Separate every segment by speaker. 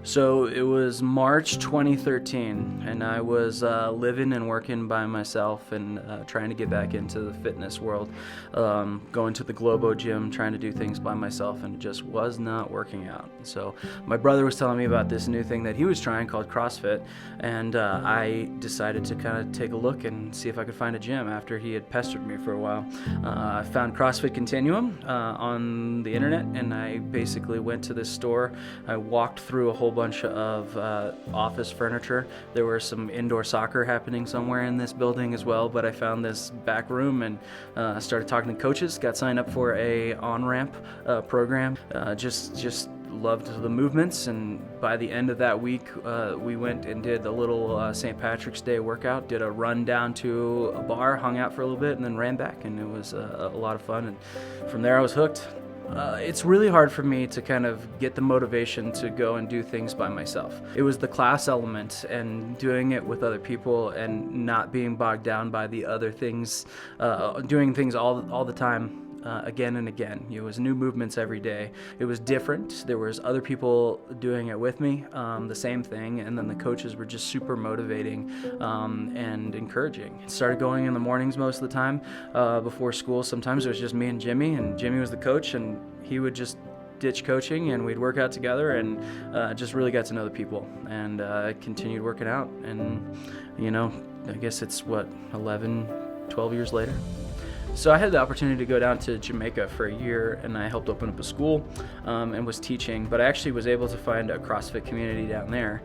Speaker 1: So it was March 2013, and I was living and working by myself and trying to get back into the fitness world, going to the Globo gym, trying to do things by myself, and it just was not working out. So my brother was telling me about this new thing that he was trying called CrossFit, and I decided to kind of take a look and see if I could find a gym after he had pestered me for a while. I found CrossFit Continuum on the internet, and I basically went to this store. I walked through a whole bunch of office furniture. There was some indoor soccer happening somewhere in this building as well, but I found this back room and started talking to coaches, got signed up for a on-ramp program, just loved the movements, and by the end of that week we went and did a little St. Patrick's Day workout, did a run down to a bar, hung out for a little bit, and then ran back, and it was a lot of fun, and from there I was hooked. It's really hard for me to kind of get the motivation to go and do things by myself. It was the class element and doing it with other people and not being bogged down by the other things, doing things all the time. Again and again. It was new movements every day. It was different. There was other people doing it with me, the same thing, and then the coaches were just super motivating and encouraging. Started going in the mornings most of the time before school. Sometimes it was just me and Jimmy was the coach, and he would just ditch coaching and we'd work out together, and just really got to know the people, and continued working out, and I guess it's 11, 12 years later. So I had the opportunity to go down to Jamaica for a year, and I helped open up a school and was teaching, but I actually was able to find a CrossFit community down there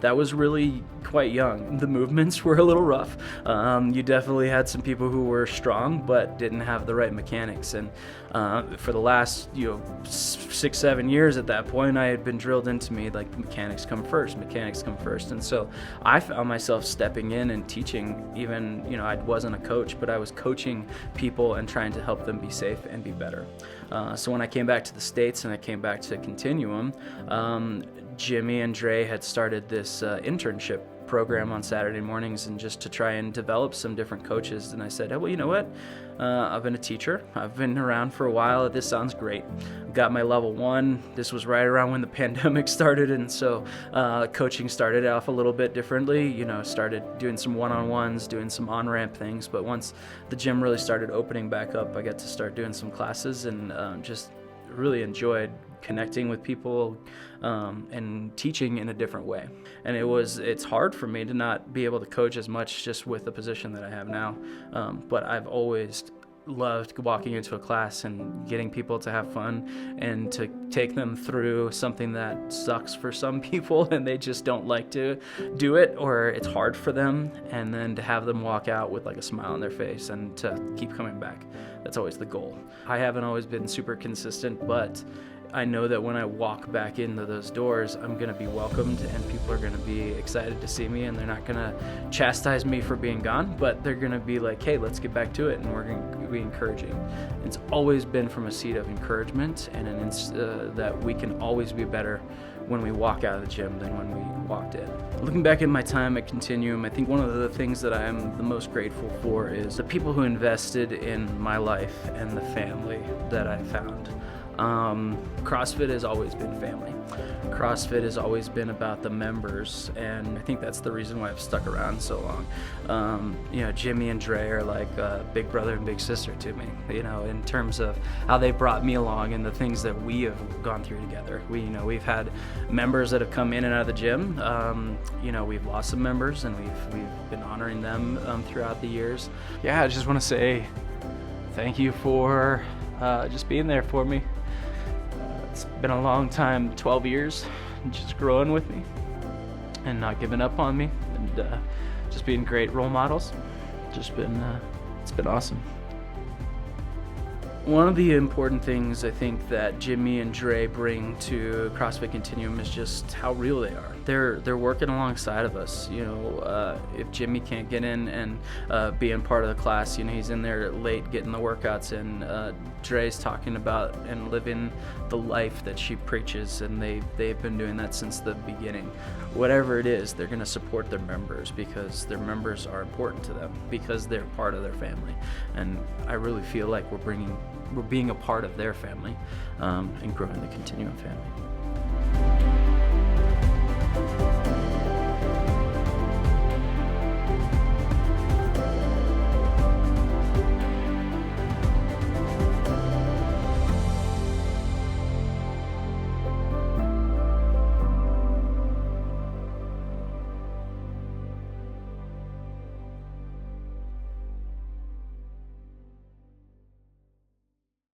Speaker 1: that was really quite young. The movements were a little rough. You definitely had some people who were strong but didn't have the right mechanics, and for the last 6-7 years at that point, I had been drilled into me like mechanics come first, and so I found myself stepping in and teaching. Even I wasn't a coach, but I was coaching people and trying to help them be safe and be better. So when I came back to the States and I came back to Continuum, Jimmy and Dre had started this internship program on Saturday mornings, and just to try and develop some different coaches. And I said, well, you know what? I've been a teacher. I've been around for a while. This sounds great. Got my level 1. This was right around when the pandemic started, and so coaching started off a little bit differently. Started doing some one-on-ones, doing some on-ramp things. But once the gym really started opening back up, I got to start doing some classes, and just really enjoyed connecting with people and teaching in a different way. And it's hard for me to not be able to coach as much just with the position that I have now, but I've always loved walking into a class and getting people to have fun and to take them through something that sucks for some people and they just don't like to do it, or it's hard for them, and then to have them walk out with like a smile on their face and to keep coming back. That's always the goal. I haven't always been super consistent, but I know that when I walk back into those doors, I'm going to be welcomed, and people are going to be excited to see me, and they're not going to chastise me for being gone, but they're going to be like, hey, let's get back to it, and we're going to be encouraging. It's always been from a seat of encouragement, and that we can always be better when we walk out of the gym than when we walked in. Looking back at my time at Continuum, I think one of the things that I am the most grateful for is the people who invested in my life and the family that I found. CrossFit has always been family. CrossFit has always been about the members, and I think that's the reason why I've stuck around so long. Jimmy and Dre are like big brother and big sister to me, in terms of how they brought me along and the things that we have gone through together. We've had members that have come in and out of the gym. We've lost some members, and we've been honoring them throughout the years. Yeah, I just want to say thank you for just being there for me. It's been a long time, 12 years, just growing with me and not giving up on me, and just being great role models. It's been awesome. One of the important things I think that Jimmy and Dre bring to CrossFit Continuum is just how real they are. They're working alongside of us. If Jimmy can't get in and be in part of the class, he's in there late getting the workouts in. Dre's talking about and living the life that she preaches, and they've been doing that since the beginning. Whatever it is, they're going to support their members because their members are important to them, because they're part of their family. And I really feel like we're being a part of their family and growing the Continuum family.